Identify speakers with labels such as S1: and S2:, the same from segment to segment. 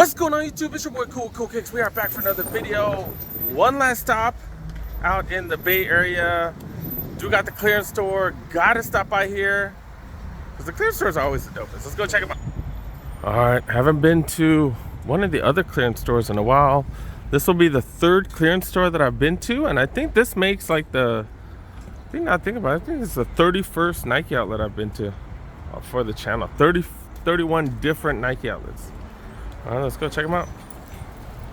S1: What's going on YouTube? It's your boy Cool Kicks. We are back for another video. One last stop out in the Bay Area. Do got the clearance store. Gotta stop by here because the clearance stores are always the dopest. Let's go check them out. Alright, haven't been to one of the other clearance stores in a while. This will be the third clearance store that I've been to, and I think this makes like the, I think it's the 31st Nike outlet I've been to for the channel. 31 different Nike outlets. All right, let's go check them out.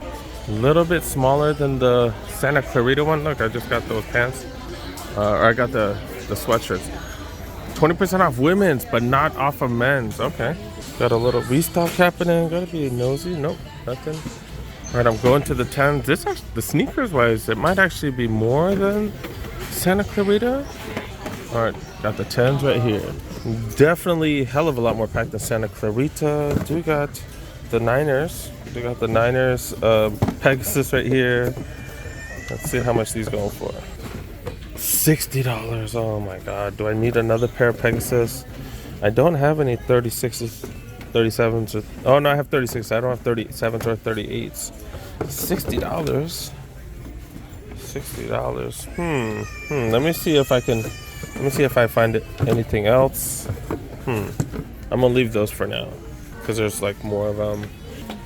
S1: A little bit smaller than the Santa Clarita one. Look, I just got those pants. Or I got the sweatshirts. 20% off women's, but not off of men's. Okay. Got a little restock happening. Gotta be nosy. Nope, nothing. All right, I'm going to the 10s. This actually, the sneakers wise, it might actually be more than Santa Clarita. All right, got the 10s right here. Definitely a hell of a lot more packed than Santa Clarita. Do got the Niners. We got the Niners Pegasus right here. Let's see how much these going for. $60. Oh my god, do I need another pair of Pegasus? I don't have any 36s, 37s, or, oh no, I have 36. I don't have 37s or 38s. $60. $60. Let me see if I can, let me see if I find anything else. I'm gonna leave those for now because there's like more of them.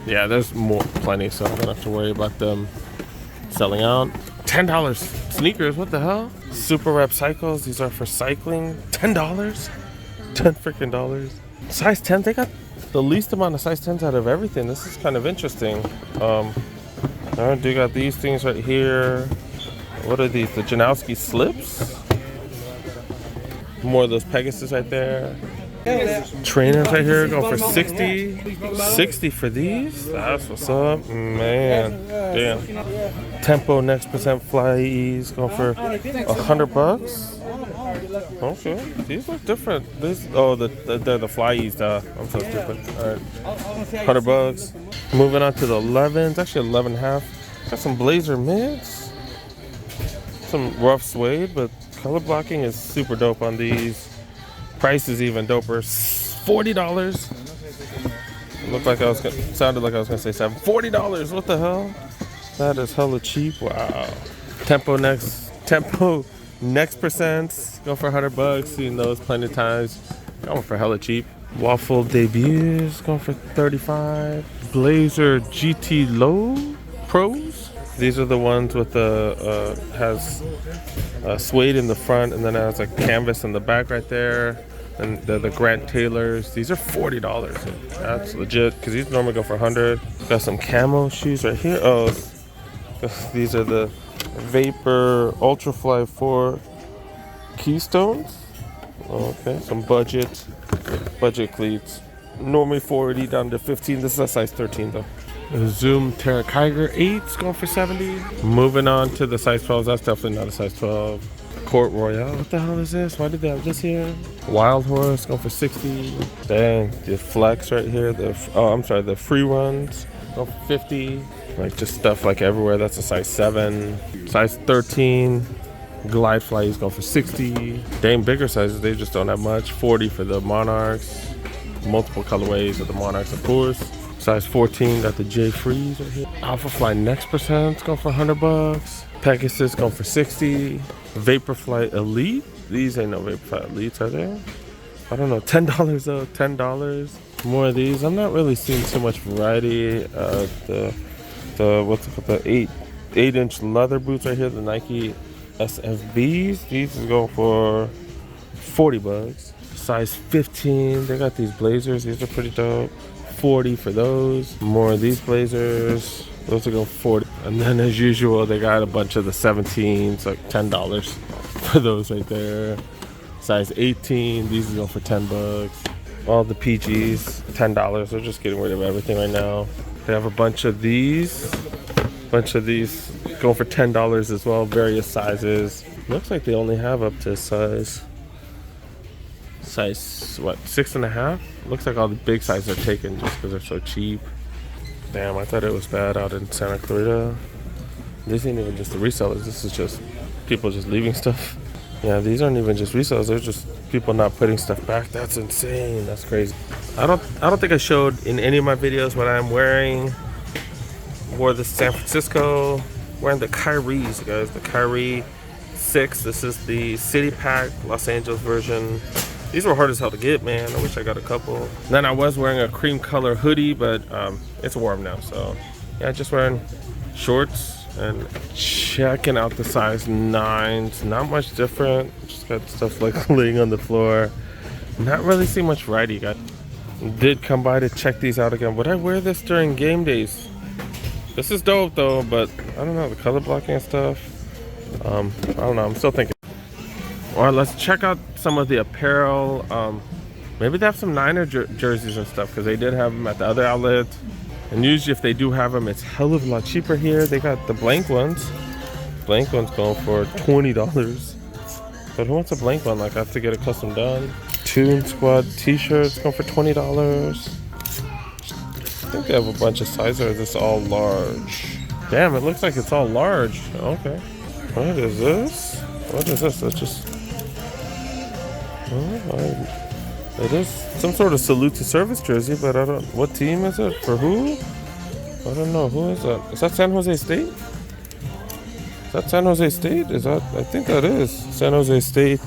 S1: Yeah, there's plenty, so I don't have to worry about them selling out. $10 sneakers, what the hell? Super Rep Cycles, these are for cycling. $10? 10 freaking dollars. Size 10, they got the least amount of size 10s out of everything. This is kind of interesting. I do got these things right here. What are these? The Janowski slips? More of those Pegasus right there. Trainers right here go for 60. 60 for these? That's what's up, man. Damn. Tempo Next Percent Fly Ease going for $100. Okay, these look different. This, oh, they're the Fly Ease. I'm so stupid. All right, $100. Moving on to the 11s. Actually, 11.5. Got some Blazer mids. Some rough suede, but color blocking is super dope on these. Price is even doper. $40. Looked like sounded like I was gonna say $7. $40. What the hell? That is hella cheap. Wow. Tempo Next Percent. Go for $100. Seen those plenty of times. Going for hella cheap. Waffle Debuts. Going for $35. Blazer GT Low Pros. These are the ones with the has suede in the front, and then it has like canvas in the back right there. And the Grant Taylors. These are $40. That's legit because these normally go for $100. Got some camo shoes right here. Oh, these are the Vapor Ultrafly 4 Keystones. Okay, some budget cleats. Normally $40 down to $15. This is a size 13 though. Zoom Terra Kiger 8's going for $70. Moving on to the size 12s. That's definitely not a size 12. Court Royale. What the hell is this? Why did they have this here? Wild Horse going for $60. Dang, the Flex right here. The Free Runs going for $50. Like just stuff like everywhere. That's a size 7. Size 13. Glide Fly is going for $60. Dang, bigger sizes. They just don't have much. $40 for the Monarchs. Multiple colorways of the Monarchs, of course. Size 14, got the J Freeze right here. Alpha Fly Next Percent going for $100. Pegasus going for $60. Vaporfly Elite. These ain't no Vaporfly Elites, are there? I don't know. $10 though. $10. More of these. I'm not really seeing too much variety. The what's it called? The 8-inch leather boots right here. The Nike SFBs. These is going for $40. Size 15. They got these Blazers. These are pretty dope. $40 for those. More of these Blazers. Those are going for $40. And then as usual, they got a bunch of the 17s, like $10 for those right there. Size 18, these are going for $10. All the PGs, $10. They're just getting rid of everything right now. They have a bunch of these going for $10 as well, various sizes. Looks like they only have up to size what, 6.5? Looks like all the big sizes are taken just because they're so cheap. Damn, I thought it was bad out in Santa Clarita. This ain't even just the resellers. This is just people just leaving stuff. Yeah, these aren't even just resellers. They're just people not putting stuff back. That's insane. That's crazy. I don't think I showed in any of my videos what I'm wearing. Wore the San Francisco, wearing the Kyries, guys. The Kyrie 6. This is the City Pack Los Angeles version. These were hard as hell to get, man. I wish I got a couple. Then I was wearing a cream color hoodie, but it's warm now, so yeah, just wearing shorts and checking out the size 9s. Not much different. Just got stuff like laying on the floor. Not really see much variety. Did come by to check these out again. Would I wear this during game days? This is dope though, but I don't know, the color blocking and stuff. I don't know, I'm still thinking. Or let's check out some of the apparel. Maybe they have some Niner jerseys and stuff, because they did have them at the other outlet. And usually if they do have them, it's hell of a lot cheaper here. They got the blank ones. Blank ones going for $20. But who wants a blank one? Like, I have to get it custom done. Toon Squad t-shirts going for $20. I think they have a bunch of sizes, or is this all large? Damn, it looks like it's all large. Okay. What is this? What is this? That's just... it is some sort of salute to service jersey, but I don't... What team is it? For who? I don't know. Who is that? Is that San Jose State? Is that San Jose State? Is that... I think that is San Jose State.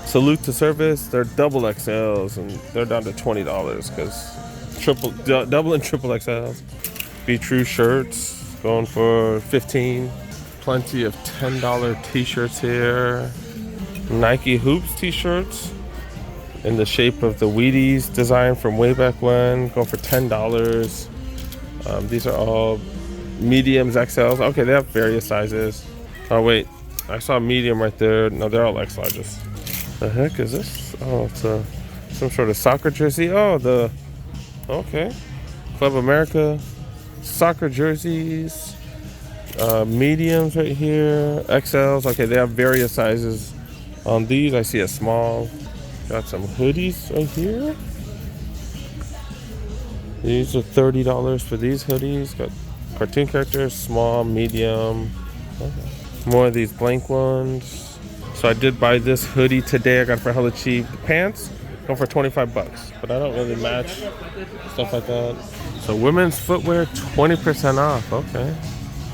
S1: Salute to service. They're double XLs and they're down to $20 because double and triple XLs. Be True shirts going for $15. Plenty of $10 t-shirts here. Nike Hoops t-shirts in the shape of the Wheaties design from way back when, going for $10. These are all mediums, XLs. Okay, they have various sizes. Oh wait, I saw medium right there. No, they're all X larges. The heck is this? Oh, it's some sort of soccer jersey. Oh, okay. Club America soccer jerseys. Mediums right here. XLs. Okay, they have various sizes on these. I see a small. Got some hoodies right here. These are $30 for these hoodies. Got cartoon characters, small, medium. Okay. More of these blank ones. So I did buy this hoodie today. I got it for hella cheap. The pants go for $25, but I don't really match stuff like that. So women's footwear, 20% off. Okay.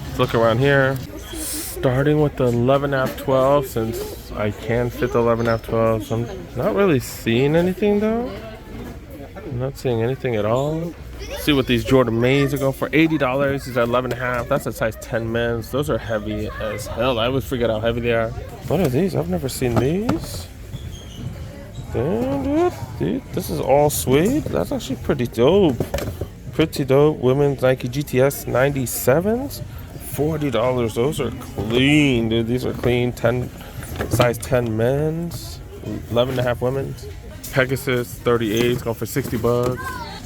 S1: Let's look around here. Starting with the 11.5, 12, since I can fit the 11.5, 12. So I'm not really seeing anything though. I'm not seeing anything at all. See what these Jordan Mays are going for. $80. These are 11.5. That's a size 10 men's. Those are heavy as hell. I always forget how heavy they are. What are these? I've never seen these. Damn, dude. This is all suede. That's actually pretty dope. Pretty dope. Women's Nike GTS 97s. $40. Those are clean, dude. These are clean. Size 10 men's. 11.5 women's. Pegasus 38s going for $60.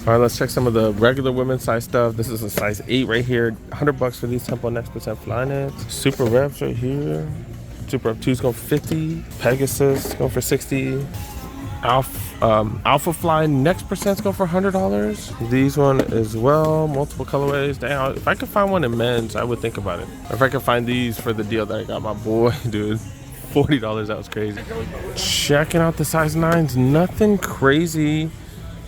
S1: All right, let's check some of the regular women's size stuff. This is a size 8 right here. $100 for these Tempo Next Percent Flyknits. Super Reps right here. Super Rep 2's going for 50. Pegasus going for 60. Alpha Fly Next Percent's going for $100. These one as well. Multiple colorways. Damn, if I could find one in men's, I would think about it. Or if I could find these for the deal that I got my boy, dude. $40, that was crazy. Checking out the size 9s. Nothing crazy.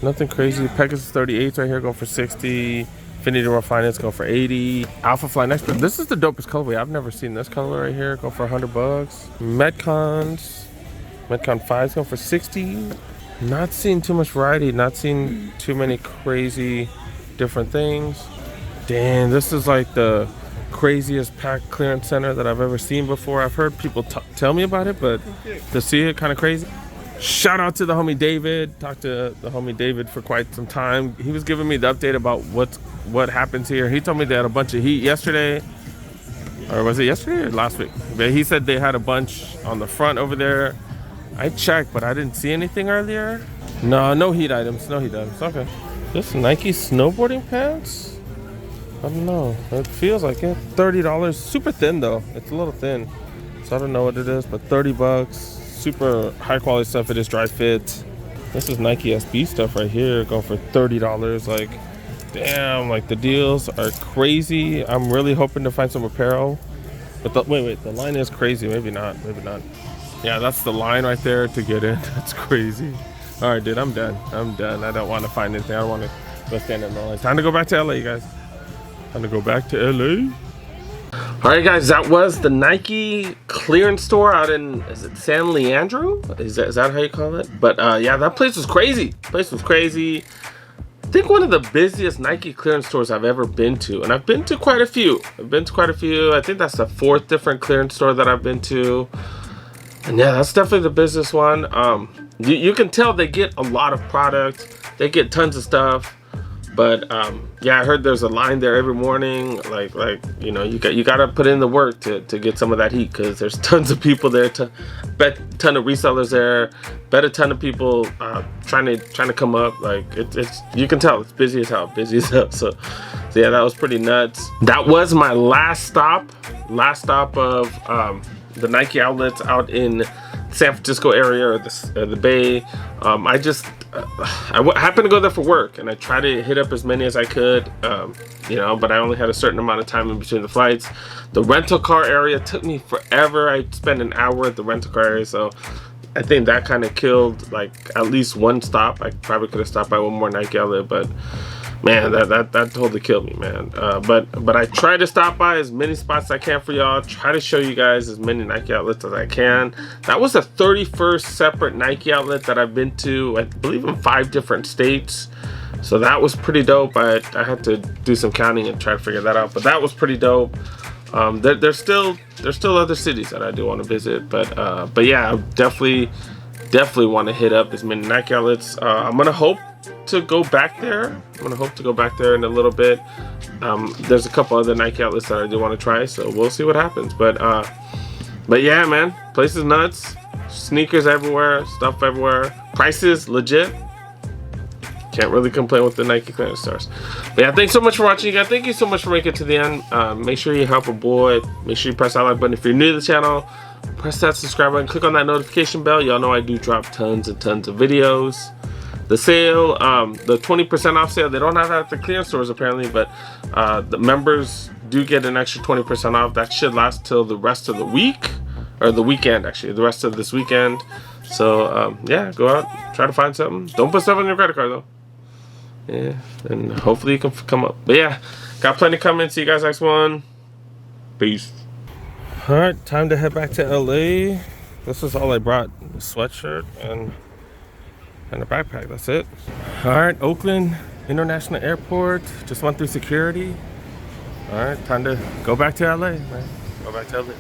S1: Nothing crazy. Pegasus 38s right here going for 60. Infinity Refinance going for 80. Alpha Fly Next. This is the dopest colorway. I've never seen this color right here. Go for $100. Metcons 5s going for 60. Not seeing too much variety. Not seeing too many crazy different things. Damn, this is like the craziest pack clearance center that I've ever seen before. I've heard people tell me about it, but to see it, kind of crazy. Shout out to the homie David. Talked to the homie David for quite some time. He was giving me the update about what happens here. He told me they had a bunch of heat yesterday. Or was it yesterday or last week? But he said they had a bunch on the front over there. I checked, but I didn't see anything earlier. No heat items. No heat items. Okay. This Nike snowboarding pants? I don't know. It feels like it. $30. Super thin though. It's a little thin. So I don't know what it is, but $30. Super high quality stuff. It is dry fit. This is Nike SB stuff right here going for $30. Like, damn, like the deals are crazy. I'm really hoping to find some apparel. But wait, the line is crazy. Maybe not. Yeah, that's the line right there to get in. That's crazy. All right, dude, I'm done. I'm done. I don't want to find anything. I don't want to go stand in the line. Time to go back to LA, you guys. Time to go back to LA. All right, guys, that was the Nike clearance store out in, is it San Leandro? Is that how you call it? But yeah, that place was crazy. Place was crazy. I think one of the busiest Nike clearance stores I've ever been to, and I've been to quite a few. I think that's the 4th different clearance store that I've been to. And yeah, that's definitely the busiest one. You can tell they get a lot of product. They get tons of stuff. But yeah, I heard there's a line there every morning. Like you know, you gotta put in the work to get some of that heat, because there's tons of people there. Bet a ton of resellers there. Bet a ton of people trying to come up. Like it's you can tell it's busy as hell. So yeah, that was pretty nuts. That was my last stop of the Nike outlets out in San Francisco area, or the Bay. I happened to go there for work, and I tried to hit up as many as I could, you know, but I only had a certain amount of time in between the flights. The rental car area took me forever. I spent an hour at the rental car area, so I think that kind of killed like at least one stop. I probably could have stopped by one more Nike outlet, but man, that totally killed me, man. But I try to stop by as many spots as I can for y'all. Try to show you guys as many Nike outlets as I can. That was the 31st separate Nike outlet that I've been to, I believe, in 5 different states. So that was pretty dope. I had to do some counting and try to figure that out, but that was pretty dope. There's still other cities that I do want to visit, but yeah, I definitely want to hit up as many Nike outlets. I'm gonna hope to go back there. In a little bit. There's a couple other Nike outlets that I do want to try, so we'll see what happens. But yeah, man, place is nuts. Sneakers everywhere, stuff everywhere. Prices legit. Can't really complain with the Nike clearance stores. But yeah, thanks so much for watching, you guys. Thank you so much for making it to the end. Make sure you help a boy. Make sure you press that like button if you're new to the channel. Press that subscribe button. Click on that notification bell. Y'all know I do drop tons and tons of videos. The sale, the 20% off sale, they don't have that at the clearance stores apparently, but the members do get an extra 20% off. That should last till the rest of the week, or the weekend actually, the rest of this weekend. So yeah, go out, try to find something. Don't put stuff on your credit card though. Yeah, and hopefully you can come up. But yeah, got plenty coming. See you guys next one. Peace. All right, time to head back to LA. This is all I brought: the sweatshirt and a backpack. That's it. All right, Oakland International Airport. Just went through security. All right, time to go back to LA, man. Go back to LA.